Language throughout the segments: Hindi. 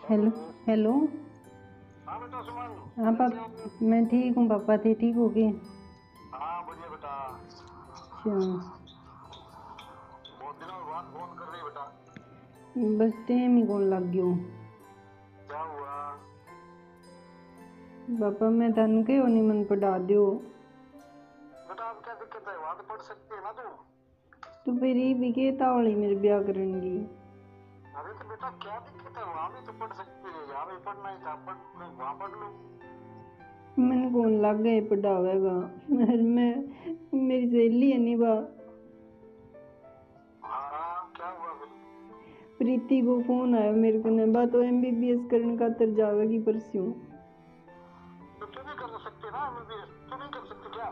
हेलो। हेलो। हाँ बेटा सुमन। हाँ कैसे हो? पापा, मैं ठीक हूँ पापा। थे ठीक हो गए? हाँ बढ़िया बेटा। अच्छा। बहुत दिनों बाद फोन कर रही बेटा। बस टाइम ही कौन लग गयो। क्या हुआ? पापा मैं तन के नहीं मन पढ़ा दियो। बेटा अब क्या दिक्कत है? वहां तो पढ़ सकती है ना तू। तो फिर ये भी कहता वाली मेरे ब्याह करेंगी। अरे तो बेटा क्या दिक्कत है? वहां भी तो पढ़ सकती है, यहाँ भी पढ़ना ही था, पढ़ वहां पढ़ लो। मन कौन लग गए पढ़ावेगा। मैं मेरी सहेली है नहीं बा। हाँ क्या हुआ फिर? प्रीति को फोन आया मेरे को ने बा तो एमबीबीएस करने खातर जावेगी परस्यों। तो तू भी कर सकती है ना एमबीबीएस, तू नहीं कर सकती क्या?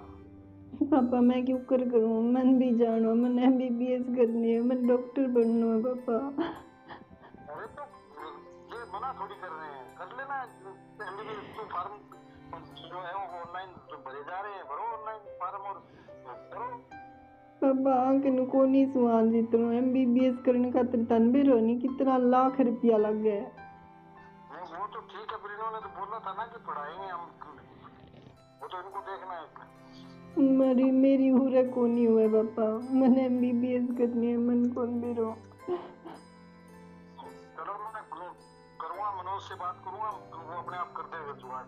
पापा मैं क्यों कर करूँ? मन भी जानो मन एमबीबीएस करनी है, मन डॉक्टर बनना है पापा। अरे तो ये मना थोड़ी कर रहे हैं, कर लेना एमबीबीएस। तू फॉर्म जो है वो ऑनलाइन जो भरे जा रहे हैं, भरो ऑनलाइन फॉर्म और करो। पापा आंख नु कोनी सुहान जितनो एमबीबीएस करने खातिर तन भी रोनी कितना लाख रुपया लग गया। नहीं वो तो ठीक है, फिर इन्होंने तो बोला था ना कि पढ़ाएंगे हम, वो तो इनको देखना है। मेरी मेरी हुरे कोनी हुए पापा। मैंने एमबीबीएस करनी है, मन कौन भी रो। चलो मैं करूँगा, मनोज से बात करूँगा, वो अपने आप कर देगा जुगाड़।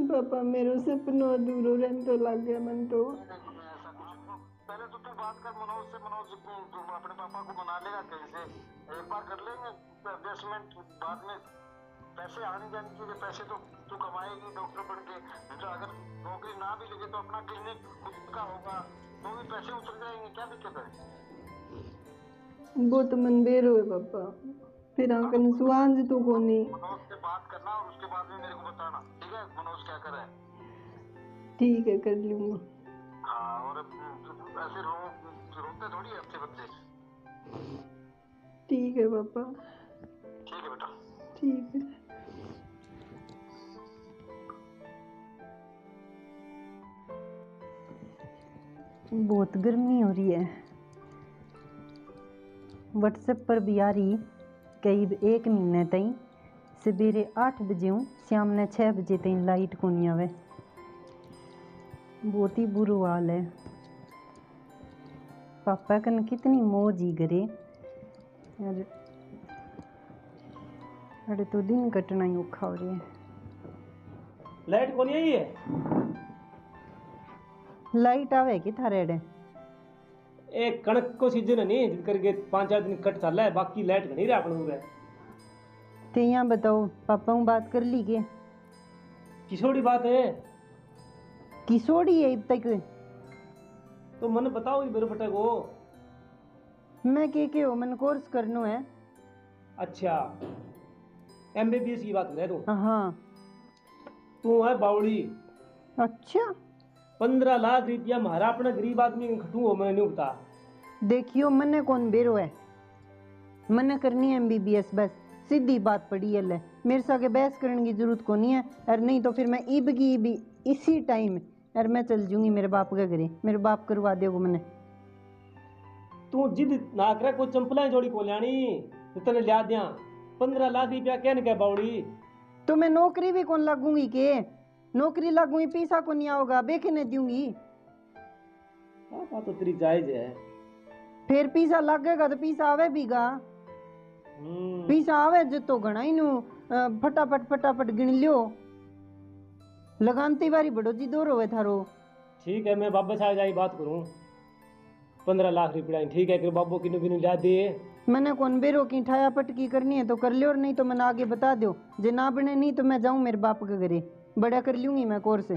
पापा मेरे सपनों अधूरो रहने तो लग गया मन तो। ऐसा कुछ नहीं। पहले तो तू बात कर मनोज से, मनोज तू अपने पापा को मना लेगा कहीं से, एक बार कर लेंगे एडजस्टमेंट। बाद में पैसे आने जाने के लिए पैसे तो तू कमाएगी डॉक्टर बन के। तो अगर नौकरी ना भी लगे तो अपना क्लिनिक खुद का होगा, तो भी पैसे उछल जाएंगे, क्या दिक्कत है? वो तो मन बेरो है पापा। फिर हाँ तो आंकन सुहान जी तो कोनी। मनोज से बात करना और उसके बाद में मेरे को बताना, ठीक है? मनोज क्या करे। ठीक है कर लूंगा। हाँ और ऐसे रोते थोड़ी है अच्छे बच्चे। ठीक है पापा। ठीक है बेटा। ठीक है। बहुत गर्मी हो रही है। व्हाट्सएप पर भी आ रही करीब एक महीने तई सवेरे 8 बजे हूँ शाम ने 6 बजे तई लाइट को नहीं आवे। बहुत ही बुरा हाल है। पापा कन कितनी मौज ही करे। अरे तो दिन कटना ही औखा हो रही है। लाइट कौन आई है? लाइट आवे कि थारे अड़े? एक कणक को सीजन है नहीं जिन करके 5-4 दिन कट चल रहा है, बाकी लाइट नहीं रहा अपन पूरा। ते यहाँ बताओ पापा हूँ बात कर ली के? किसोड़ी बात है? किसोड़ी है अब तक? तो मन बताओ मेरे बेटे को। मैं के हो मन कोर्स करनो है। अच्छा एमबीबीएस की बात कर रहे तू? हाँ। तू है बावड़ी। अच्छा 15 लाख रुपया हमारा अपना गरीब आदमी खटू हो, मैं नहीं बता। देखियो मने कौन बेरो है, मने करनी है एमबीबीएस बस। सीधी बात पड़ी है ले, मेरे सागे बहस करने की जरूरत को नहीं है। और नहीं तो फिर मैं ईब की भी इसी टाइम और मैं चल जूंगी मेरे बाप के घरे। मेरे बाप करवा देगो मने। तू जिद ना करे, कोई चंपला जोड़ी को लानी इतने लिया दिया। 15 लाख रुपया कहने क्या बावड़ी? तो मैं नौकरी भी कौन लगूंगी के? नौकरी लगूंगी पैसा को नहीं आओगा बेखने दूंगी। बात तो तेरी जायज है। फिर पैसा लगेगा तो पैसा आवे भीगा। पैसा आवे जो तो घना ही नु फटाफट फटाफट गिन लियो। लगानती बारी बड़ो जी दो रोवे थारो। ठीक है मैं वापस आ जाई बात करूं। 15 लाख रुपया ठीक है कि बाबू किन्नू बिनु ला दे। मैंने कौन बेरो की ठाया पटकी करनी है तो कर लियो, और नहीं तो मैंने आगे बता दो। जे ना बने नहीं तो मैं जाऊं मेरे बाप के घरे, बड़ा कर लूंगी मैं कोर्स।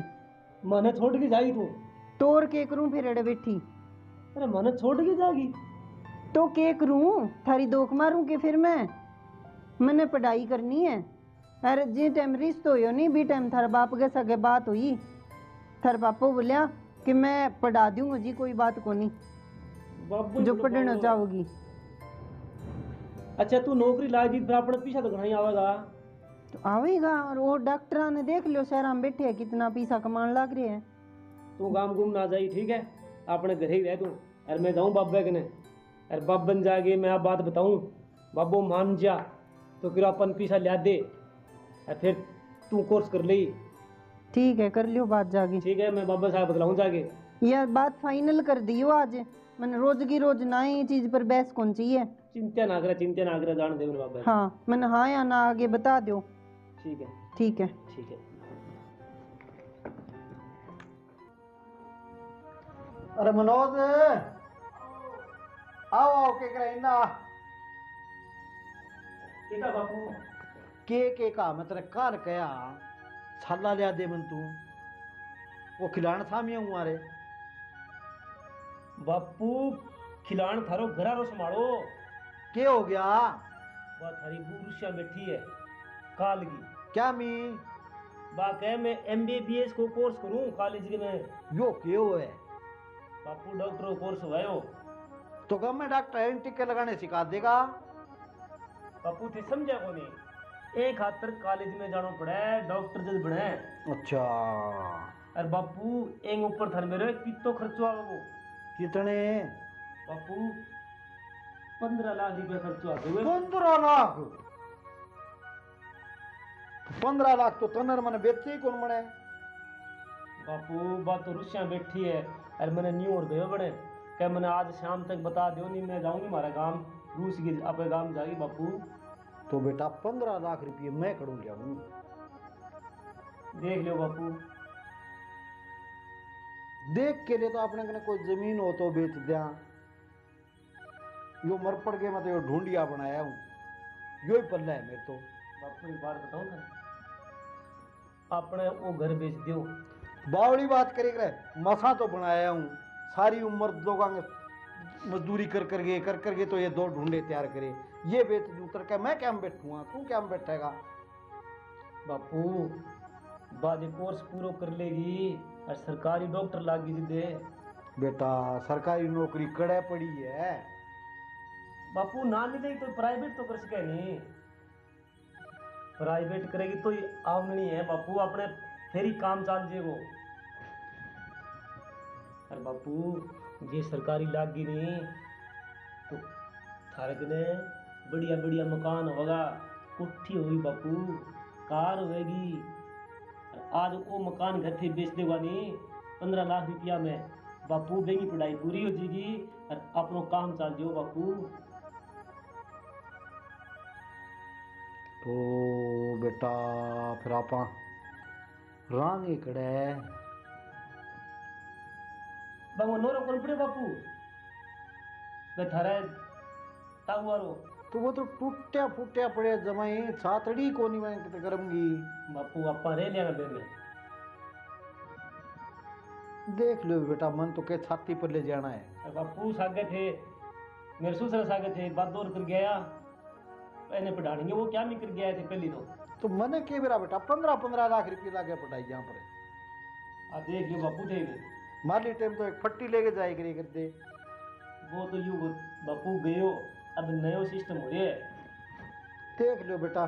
मने छोड़ के जागी तू? तोड़ के करूं फिर अड़े बैठी? अरे मने छोड़ के जागी तो के करूं? थारी दोख मारूं के फिर मैंने पढ़ाई करनी है। अरे जी टाइम रिश्तो हो नहीं भी टाइम थारा बाप के सगे बात हुई, थार पापा बोलिया कि मैं पढ़ा दूंगा जी, कोई बात को नहीं जो पढ़ना चाहोगी। अच्छा तू नौकरी लागी फिर अपना पीछा तो घना आवेगा। तो आवेगा, और वो डॉक्टर ने देख लियो शहर में बैठे हैं कितना पैसा कमाने लग रहे हैं। तू गाम गुम ना जाई, ठीक है? अपने घर ही रह तू। और मैं जाऊं बाबा के ने, और बाबन जाके मैं आप बात बताऊं, बाबू मान जा तो फिर अपन पैसा लिया दे और फिर तू कोर्स कर ली। ठीक है, कर लियो बात जाके। ठीक है, मैं बाबा साहब बतलाऊं जाके। यार बात फाइनल कर दियो आज। मैंने रोज की रोज ना ही चीज पर बहस कौन चाहिए। चिंता ना करे जान दे मेरे बाबा। हाँ, मैंने हाँ या ना आगे बता दो। ठीक है ठीक है। ठीक है। अरे मनोज, आओ आओ के करे ना। ठीक है बापू। के का मैं तेरे काल कया छाला लिया दे मन तू वो खिलाण था मैं हूँ अरे बापू खिलान थारो घरारो संभालो। के हो गया? बा थारी बुरुषिया बैठी है काल की। क्या मी बा कह मैं MBBS को कोर्स करूं कॉलेज के में। यो के हो है? बापू डॉक्टर को कोर्स हुआ तो कब मैं डॉक्टर एंटी टिक्के लगाने सिखा देगा। बापू थे समझा को नहीं। एक खातर कॉलेज में जाना पड़ा है डॉक्टर जब बने। अच्छा, अरे बापू एक ऊपर थर मेरे कितो खर्चो आवे वो। कितने? बापू 15 लाख रुपया खर्चो आते हुए। 15 लाख? 15 लाख तो तनर मैंने बेचे ही कौन बने। बापू बात तो रुसिया बैठी है। अरे मैंने न्यू और गयो बड़े क्या मैंने आज शाम तक बता दो नहीं मैं जाऊंगी हमारा गांव रूस की अपने गांव जाएगी। बापू तो बेटा 15 लाख रुपये मैं करूँ क्या हूँ? देख लियो बापू। देख के लिए तो अपने कने कोई जमीन हो तो बेच दिया। यो मर पड़ गए मैं तो यो ढूंढिया बनाया हूँ। यो ही पल्ला है मेरे तो। बापू एक बात बताऊं था अपने वो घर बेच दियो। बावड़ी बात करे करे मसा तो बनाया हूँ। सारी उम्र लोगों ने मजदूरी कर करके तो ये 2 ढूंढे तैयार करे। ये बेच दूं तर क्या मैं क्या में बैठूंगा? तू क्या में बैठेगा? बापू बाजे कोर्स पूरा कर लेगी और सरकारी डॉक्टर लागी दे। बेटा सरकारी नौकरी कड़े पड़ी है। बापू ना मिले तो प्राइवेट तो कर सके नहीं। प्राइवेट करेगी तो ये आमदनी है बापू अपने फिर ही काम चाल जेगो। अरे बापू ये सरकारी लागी नहीं तो थारे कने बढ़िया बढ़िया मकान होगा कोठी होगी बापू कार होगी। आज वो मकान घर थे बेच देगा नहीं 15 लाख रुपया में बापू बेगी पढ़ाई पूरी हो जाएगी और अपनो काम चल जाओ बापू। तो बेटा फिर आपा रांगे कड़े बाबू नोरो कौन पड़े बापू वे थारे ताऊआरो। तो वो तो टूटिया फूटिया पड़े जमाई छातड़ी कोनी मैं किते करमगी। बापू आपा रह लिया बे में। देख लो बेटा मन तो के छाती पर ले जाना है। अरे बापू सागे थे मेरे ससुर सागे थे बात दौर कर गया मैंने पढ़ानी वो क्या नहीं कर गया थे पहली तो मैंने के मेरा बेटा 15 लाख रुपये लागे पढ़ाई यहाँ पर। आ देख लियो बापू थे वे। माली टाइम तो एक फट्टी लेके जाए करी करते। वो तो यू बापू गयो अब नयो सिस्टम हो रहा है। देख लो बेटा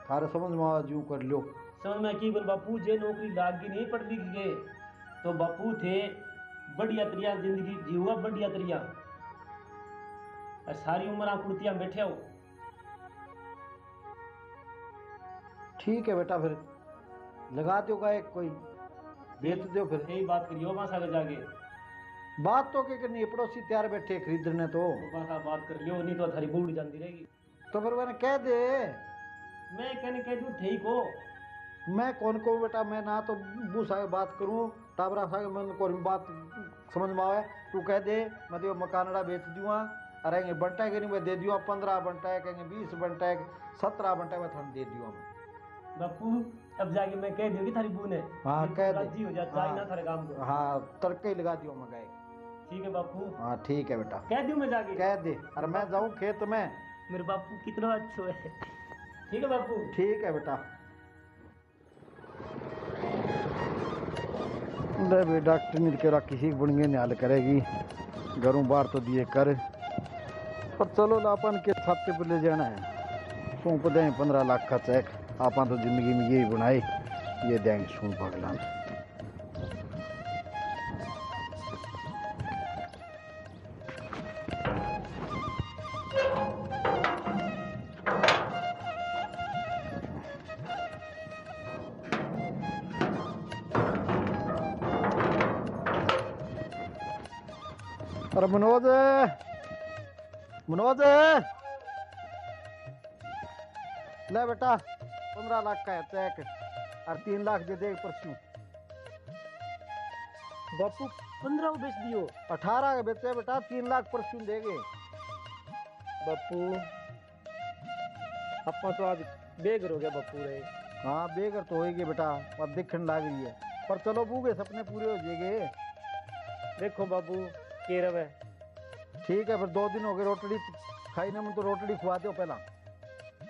थारे समझ में आ जू कर लो। समझ में की बोल बापू जे नौकरी लाग गई नहीं पढ़ लिख गए तो बापू थे बढ़िया तरिया जिंदगी जीवा बढ़िया तरिया और सारी उम्र आप कुर्तियां बैठे हो। ठीक है बेटा फिर लगा दो का एक कोई बेच दो फिर। यही बात करियो वहां सागे जाके। बात तो के करनी है पड़ोसी तैयार बैठे खरीदने तो। वहां सा बात कर लियो नहीं तो थारी बूढ़ जाती रहेगी। तो फिर मैंने कह दे। मैं कहने कह दूं ठीक हो। मैं कौन को बेटा मैं ना तो बू सागे बात करूं टाबरा सागे मन को बात समझ में आवे। तू कह दे मैं तो मकानड़ा बेच दूंगा अरे बंटा के नहीं मैं दे दूंगा 15 बंटा है कहेंगे 20 बंटा है 17 बंटा मैं थाने दे दूंगा मैं। बापू अब जाके मैं कह दूंगी थारी बू ने। हाँ कह दे। राजी हो जाता है ना थारे काम को। हाँ तड़के ही लगा दियो मगाए। ठीक है बापू। हाँ ठीक है बेटा कह दूं मैं जाके। कह दे अरे मैं जाऊं खेत में। मेरे बापू कितना अच्छा है। ठीक है बापू। ठीक है बेटा। ले बे डॉक्टर ने के किसी बणगे ने हल करेगी घरों बाहर तो दिए कर पर चलो लापन के छाते पर ले जाना है। सौंप दें 15 लाख का चेक आपा तो जिंदगी में यही बनाए ये देंगे सुन भगलान। अरे मनोज, मनोज ले बेटा 15 लाख का है चेक और 3 लाख दे दे परसों। बापू 15 को बेच दियो। 18 के बेचे बेटा, 3 लाख परसों देंगे। बापू अपा तो आज बेघर हो गया बापू रे। हाँ बेघर तो होएगी बेटा, अब दिखने लग रही है, पर चलो बूगे सपने पूरे हो जाएंगे। देखो बापू के रवे। ठीक है, फिर 2 दिन हो गए रोटड़ी खाई ना, मैं तो रोटड़ी खुआ दो पहला।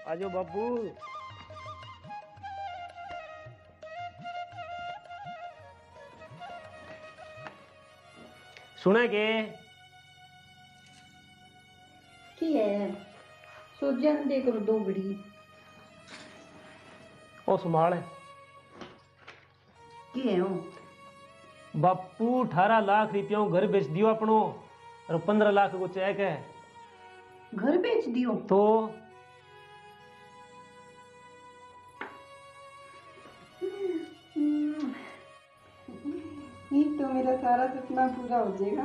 आजो बापू। सुने के की है सोजन दे करो 2 घड़ी। ओ संभाल है की है वो बापू 18 लाख रुपया घर बेच दियो अपनो, और 15 लाख को चेक है। घर बेच दियो? तो ये तो मेरा सारा सपना पूरा हो जाएगा।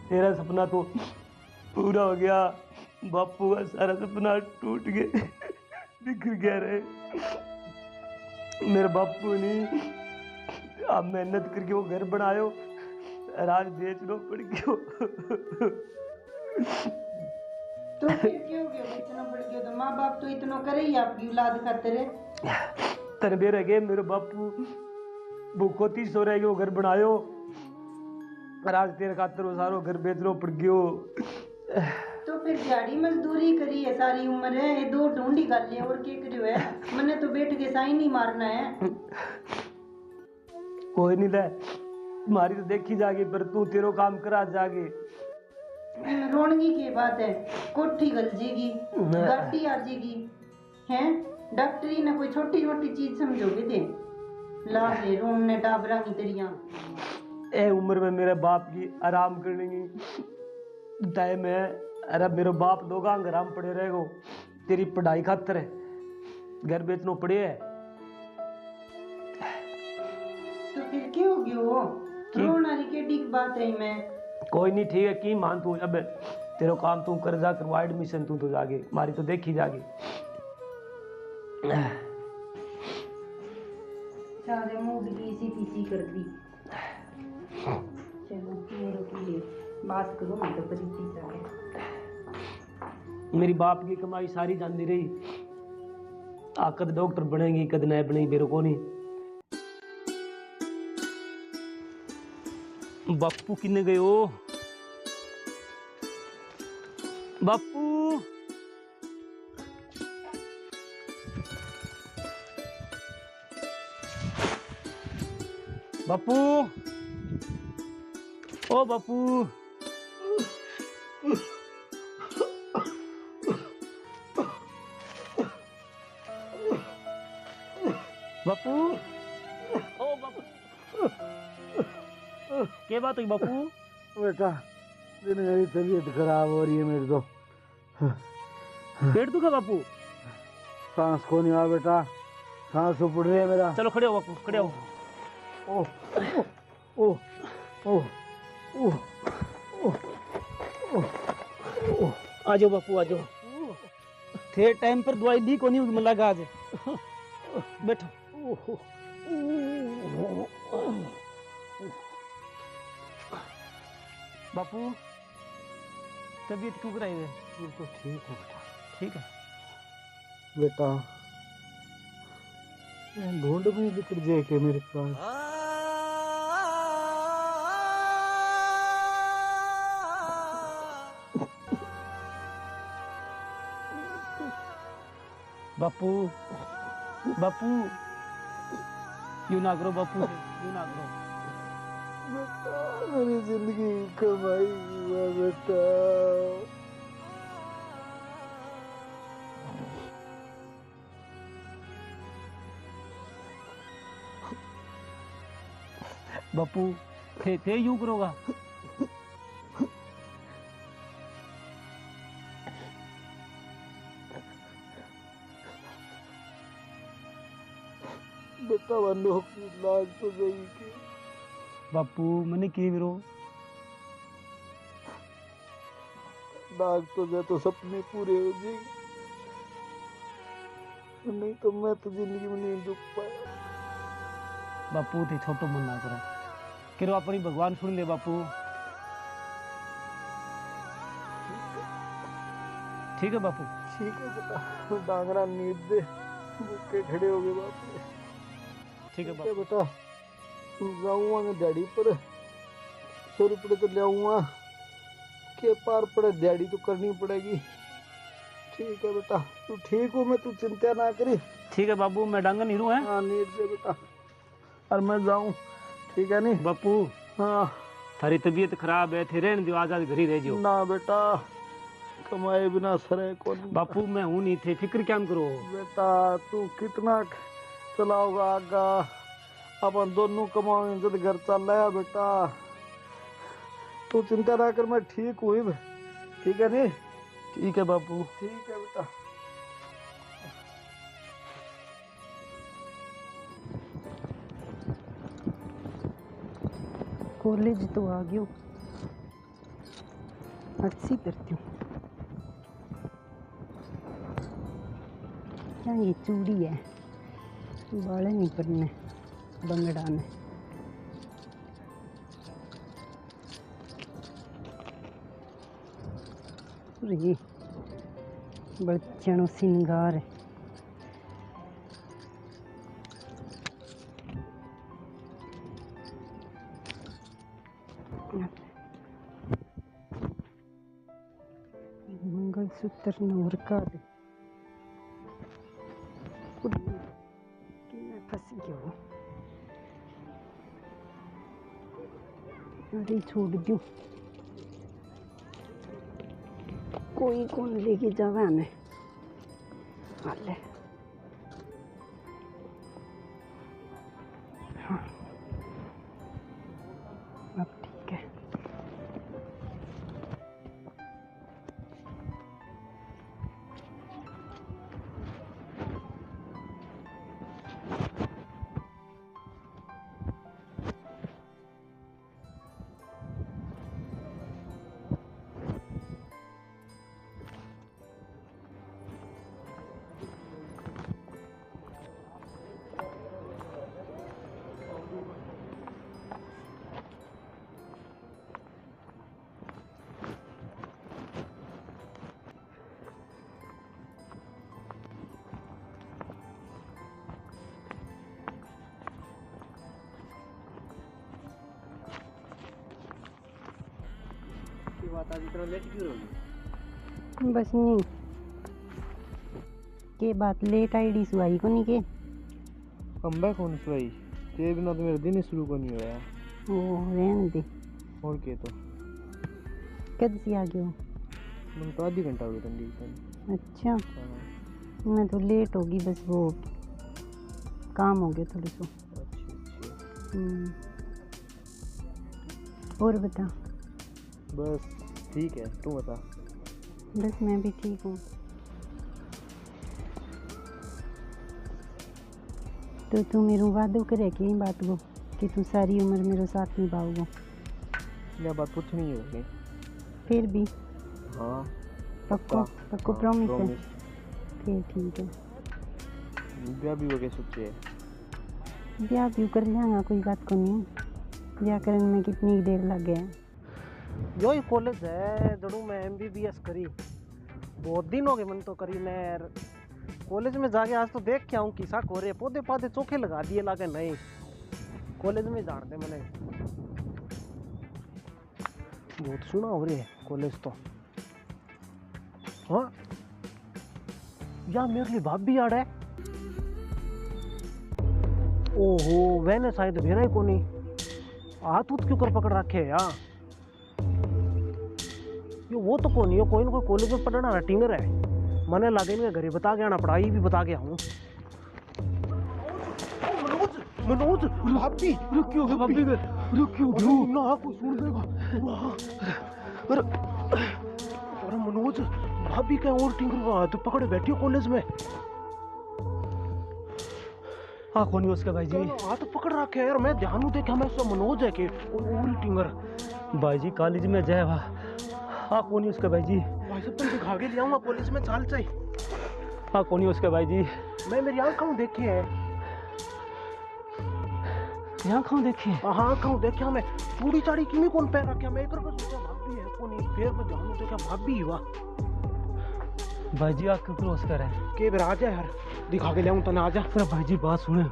तेरा सपना तो पूरा हो गया, बापू का सारा सपना टूट गया, बिखर गया रे। मेरे बापू ने आप मेहनत करके वो घर बनायो और आज बेचना पड़ गयो। तो फिर क्यों गया बेचना पड़ गया? तो माँ बाप तो इतना करे ही आपकी औलाद खातिर। तरबे रह गए मेरे बापू भूखो 30 सौ रह गए वो घर बनायो, और आज तेरे खातर वो सारो घर बेचना पड़ गयो। तो फिर दिहाड़ी मजदूरी करी है सारी उम्र है, ये 2 ढूंढी गाले और के करियो है? मैंने तो बैठ के साई नहीं मारना है। कोई नहीं ले, तुम्हारी तो देखी जागी, पर तू तेरो काम करा जागे। रोनगी की बात है, कोठी गल जाएगी, गाड़ी आ जाएगी, हैं? डॉक्टरी ने कोई छोटी छोटी चीज समझोगे थे? ला ले रोने टाबरा की तरिया। ए उम्र में मेरे बाप की आराम करने की टाइम है। अरे मेरे बाप दो गांव आराम पड़े रहेगो, तेरी पढ़ाई खातर है घर बेचनो पड़े है। तो फिर क्यों हो गयो वो? रोना री केडी की बात है मैं। कोई नहीं ठीक है, की मान तू अब तेरो काम तू कर जा, करवा एडमिशन तू तो जागे, मारी तो देखी जागे। सारे मूड की इसी तीसी कर दी। चलो मेरे के लिए बात करो, मैं तो परिचय जाके। मेरी बाप की कमाई सारी जाती रही, आ कद डॉक्टर बनेगी कद नहीं बनेगी मेरे को नहीं। बापू किन्ने गए हो? बापू बापू ओ बापू बापू ओ बापू क्या बात हुई बापू? बेटा दिन मेरी तबीयत खराब हो रही है, मेरी तो पेट दुखा बापू? सांस को नहीं आ बेटा, सांस उपड़ रही है मेरा। चलो खड़े हो बापू, खड़े हो। ओ ओ ओ ओ ओ आ जाओ बापू आ जाओ, थे टाइम पर दवाई ली को नहीं होगी मला आज। बैठो। बापू तबीयत क्यों कराई है? बिल्कुल ठीक है बेटा, ठीक है बेटा ढूंढ में बिखर जाए के मेरे पास। बापू बापू यूं ना करो बापू, यूं ना करो। बेटा मेरी जिंदगी कमाई हुआ बेटा। बापू थे यूं करोगा? बेटा वो नौकरी लाग तो गई के बापू मैंने की विरो लाग तो जाए तो सपने पूरे हो जाएंगे, नहीं तो मैं तो जिंदगी में नहीं दुख पाया। बापू थे छोटो मन ना करो अपनी भगवान सुन ले बापू। ठीक है बापू। ठीक है बेटा, डांगरा नींद दे, भूखे खड़े हो गए बापू। ठीक है ठीक है बापू। बेटा, जाऊंगा मैं दिहाड़ी पर, 100 रुपये तो ले आऊंगा, के पार पड़े दिहाड़ी तो करनी पड़ेगी। ठीक है बेटा, तू ठीक हो, मैं तू चिंता ना करी। ठीक है बापू, मैं डांगा नीरू है। हाँ नींद दे बेटा, और मैं जाऊं, ठीक है नहीं बापू। हाँ थारी तबीयत खराब है, थे रहने दियो, आज घर ही रह जाओ। ना बेटा, कमाए बिना सरे कौन। बापू मैं हूं नहीं थे, फिक्र क्या करो। बेटा तू कितना चलाओगा आगा, अपन दोनों कमाओगे जब घर चल रहा है बेटा, तू चिंता ना कर, मैं ठीक हुई। ठीक है नहीं। ठीक है बापू। ठीक है बेटा। कॉलेज तो आ गयो, अच्छी करती हूँ। क्या ये चूड़ी है, बाले नहीं पड़ने बंगड़ा ने। और ये बच्चों सिंगार है। मंगलसूत्र नौरका दे, मैं फंस गया हूँ। अरे छोड़ दू, कोई कौन लेके जावे हमें। हाले हाँ, अब ठीक है। बात आज इतना लेट क्यों रही? बस नहीं के बात लेट आईडी सुई को नहीं के कम बैक होने से भाई, तेरे बिना तो मेरा दिन ही शुरू को नहीं हुआ है। वो रहने दे। और के तो कद से आ गए हो? मैंने तो आधी घंटा हो गया तंगी। अच्छा, मैं तो लेट होगी, बस वो काम हो गया थोड़ा सा। और बता। बस ठीक है, तू बता। बस मैं भी ठीक हूँ। तो तू मेरे वादो करे कि बात को कि तू सारी उम्र मेरे साथ निभाओगे? यह बात कुछ नहीं होगी। फिर भी हाँ पक्को पक्को प्रॉमिस है? प्रॉमिस। फिर ठीक है। ब्याह भी हो गए सोचे है। ब्याह भी कर लेंगा, कोई बात को नहीं। ब्याह करने में कितनी देर लग गया? यो ही कॉलेज है जड़ू मैं MBBS करी, बहुत दिन हो गए मन तो करी ने यार। कॉलेज में जाके आज तो देख के आऊँ किसा हो रहे, पौधे पौधे चोखे लगा दिए लागे नहीं। कॉलेज में जानते मैंने बहुत सुना हो रही है कॉलेज तो। हाँ यार मेरे लिए भाभी यार है। ओहो मैंने शायद भेरा ही को नहीं, हाथ उठ क्यों कर पकड़ रखे है यार। ये वो तो कौन, ये कोई ना कोई कॉलेज में पढ़ना रहा टिंगर है। मने लागे इनके घरे बता के आना, पढ़ाई भी बता के आऊँ। मनोज भाभी रुकियो, भाभी रुकियो ना, कोई सुन देगा। अरे मनोज भाभी क्या और टिंगर का हाथ पकड़े बैठी हो कॉलेज में। हाँ कौन है उसका भाई जी? हाथ पकड़ रखे यार, मैं ध्यान नहीं देखा, मैं सब मनोज है के पूरी टिंगर भाई जी कॉलेज में जाए वहाँ। हाँ कौन है उसका भाई जी? भाई साहब तुम दिखा के ले आऊंगा पुलिस में, चाल चाहिए। हाँ कौन है उसका भाई जी? मैं मेरी आंखों देखे है। यहाँ खाऊं देखिए। हाँ आंखों देखा मैं, पूरी चाड़ी किमी कौन पैर रखा, मैं इधर को सोचा भाभी है कौन, फिर मैं ध्यान नहीं देखा भाभी हुआ। भाई जी आप क्यों क्रॉस कर रहे हैं? के बेर आ जा यार, दिखा के ले आऊं तने, आ जा। अरे भाई जी बात सुने,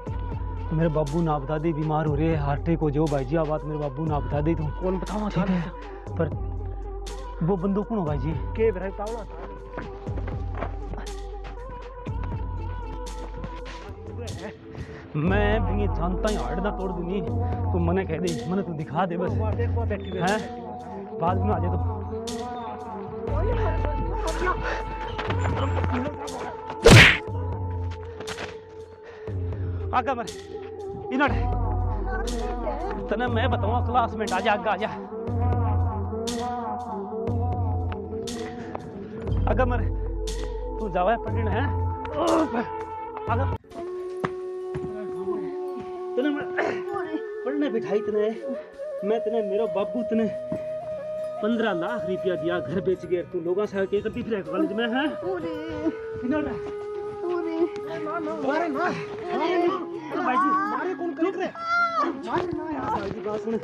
मेरे बाबू ना बता दी बीमार हो रहे हैं हार्ट अटैक हो जो। भाई जी आप बात मेरे बाबू ना बता दी तुम। कौन बतावा ठीक है पर वो बंदूक कौन हो भाई जी? के बेर बतावा। मैं भी ये जानता ही हार्ट ना तोड़ दूंगी, तू मने कह दे, मने तू दिखा दे बस हैं, बाद में आ जाए तो। आगा मरे इनट तने मैं बताऊंगा क्लासमेट, आजा आगा आजा आगा मरे, तू जावा पढ़ने है आगा तने मैं पढ़ने बिठाई तने, मैं तने मेरा बाबू तने 15 लाख रुपया दिया, घर बेच गया, तू लोगों से क्या करती फिर कॉलेज में है? मारे ना भाई जी मारे कौन कर रहे, मारे ना यार। भाई जी बात सुन,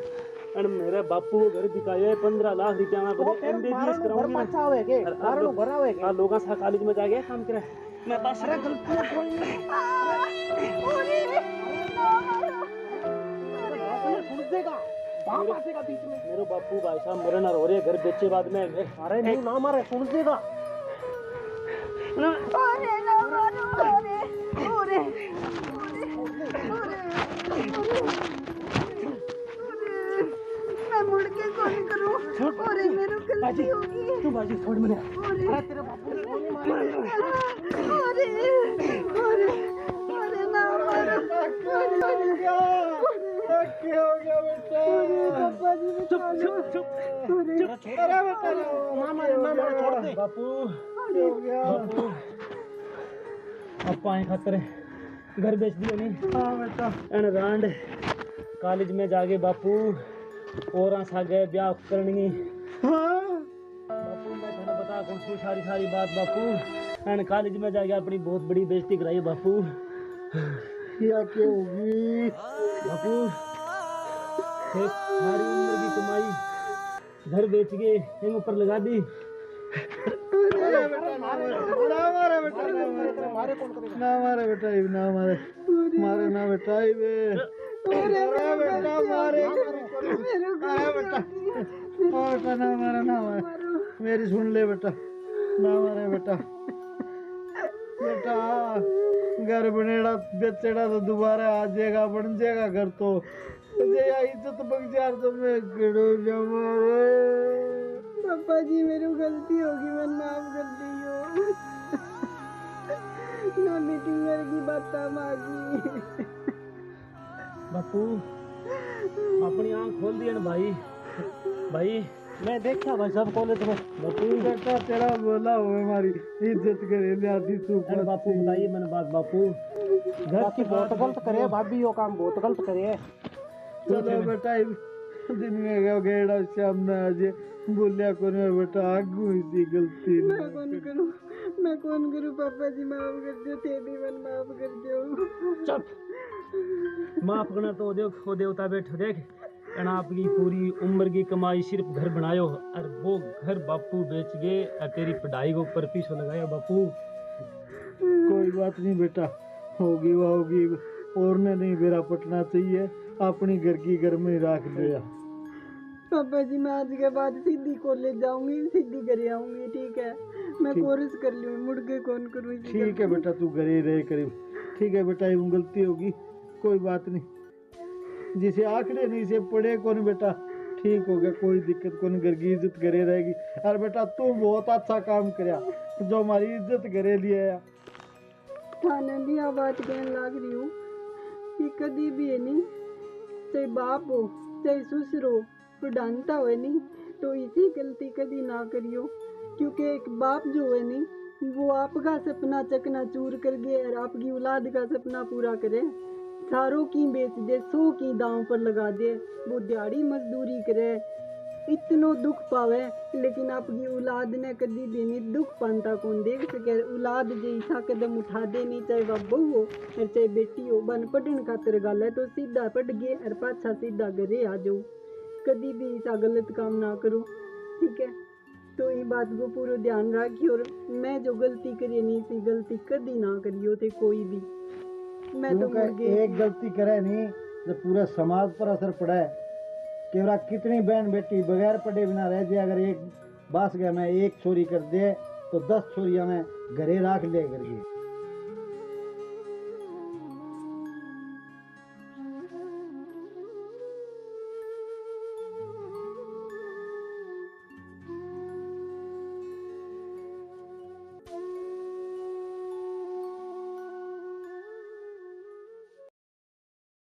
अन मेरे बापू को घर बिकाए 15 लाख रुपया में बोले एमबीबीएस कराऊंगी मैं। बचावे के मारे लो भरावे के। हां लोगों से कॉलेज में जाके काम करे, मैं पास अरे गलती कोई नहीं, सुन देगा बाप आसेगा बीच में। मेरे बापू भाई साहब मरना रो रहे घर बेचे बाद में। अरे नहीं ना मारे, सुन देगा। अरे ना मारो, अरे मैं मुड़ के कौन करूं? अरे मेरे गलती होगी। तू बाजी छोड़ मने। अरे तेरे बापू ने कौन मारा? अरे अरे ना मारो। क्या हो गया बेटा? पापा जी चुप चुप चुप चुप। अरे बेटा ना मारे छोड़ दे। बापू क्या हो गया? बापू अब पाए खातर घर बेच दियो नहीं? हाँ बेटा। एन रांड कॉलेज में जाके बापू और सागे ब्याह करनी। हाँ बापू मैं थाने बता कौन सी सारी बात बापू, एन कॉलेज में जाके अपनी बहुत बड़ी बेइज्जती कराई बापू। क्या क्या होगी बापू फिर सारी उम्र की कमाई घर बेच के इन ऊपर लगा दी। अरे बेटा ना मारे बेटा, मारे कौन करेगा? ना मारे बेटा, ना मारे मारे ना बेटा, अरे बेटा मारे बेटा, ना मारे मेरी सुन ले बेटा, ना मारे बेटा। बेटा घर बनेड़ा बेचेड़ा तो दोबारा आ जाएगा, बन जाएगा घर तो इज्जत बगजार तो मैं करो जमारे। पापा जी मेरी गलती होगी, मैं माफ कर दियो। नोनी टिंगर की बात मांगी। बापू अपनी आंख खोल दिया ना भाई। भाई मैं देखा भाई साहब कॉलेज में। बापू बेटा तेरा बोला हो हमारी इज्जत करे ले आती तू। अरे बापू बताइए मैंने बात बापू। बाकी बहुत गलत करे भाभी, वो काम बहुत गलत करे। चलो बेटा दिन में गेड़ा सामने आज बोलिया को बेटा आगू इसी गलती मैं कौन करूं? पापा जी माफ कर दो, थे भी मन माफ कर दो। चुप। माफ करना तो वो देवता बैठो देख, आपकी पूरी उम्र की कमाई सिर्फ घर बनायो और वो घर बापू बेच गए और तेरी पढ़ाई के ऊपर पीछे लगाया बापू। कोई बात नहीं बेटा, होगी वो होगी, और ने नहीं बेरा पटना चाहिए, अपनी घर की घर में रख लिया। पापा जी मैं आज के बाद सीधी कॉलेज जाऊंगी, सीधी घर आऊंगी, ठीक है? मैं कोर्स कर लूँ, मुड़ के कौन करूँ? ठीक है बेटा, तू घरे रहे करीब। ठीक है बेटा, ये गलती होगी, कोई बात नहीं। जिसे आंकड़े नहीं से पड़े कौन बेटा, ठीक हो गया, कोई दिक्कत कौन, घर की इज्जत घरे रहेगी। अरे बेटा तू बहुत अच्छा काम करया जो हमारी इज्जत घरे लिया। थाने भी आ बात कहने लग रही हूँ कि कभी भी है नहीं, चाहे बाप हो चाहे ससुर हो, पढ़ानता हो नहीं तो इसी गलती कभी ना करियो, क्योंकि एक बाप जो है नहीं वो आपका सपना चकना चूर कर गए और आपकी औलाद का सपना पूरा करे। सारों की बेच दे, 100 की दांव पर लगा दे, वो दिहाड़ी मजदूरी करे, इतनो दुख पावे, लेकिन आपकी औलाद ने कदी भी नहीं दुख पाता कौन देख सके। औलाद जैसा कदम उठा दे नहीं, चाहे वह बहू हो और चाहे बेटी हो। बन पढ़न खातर गल है तो सीधा पढ़ गए और पाछा सीधा घरे आ जाओ, कदी भी ऐसा गलत काम ना करो, ठीक है। तो ये बात को पूरा ध्यान रखियो, और मैं जो गलती करी नहीं सी, गलती कदी ना करियो थे कोई भी। मैं तो मुड़ गई एक गलती करे नहीं तो पूरे समाज पर असर पड़ा है। केवरा कितनी बहन बेटी बगैर पढ़े बिना रह जाए, अगर एक बास गया मैं एक चोरी कर दे तो 10 चोरियां में घरे राख ले करके।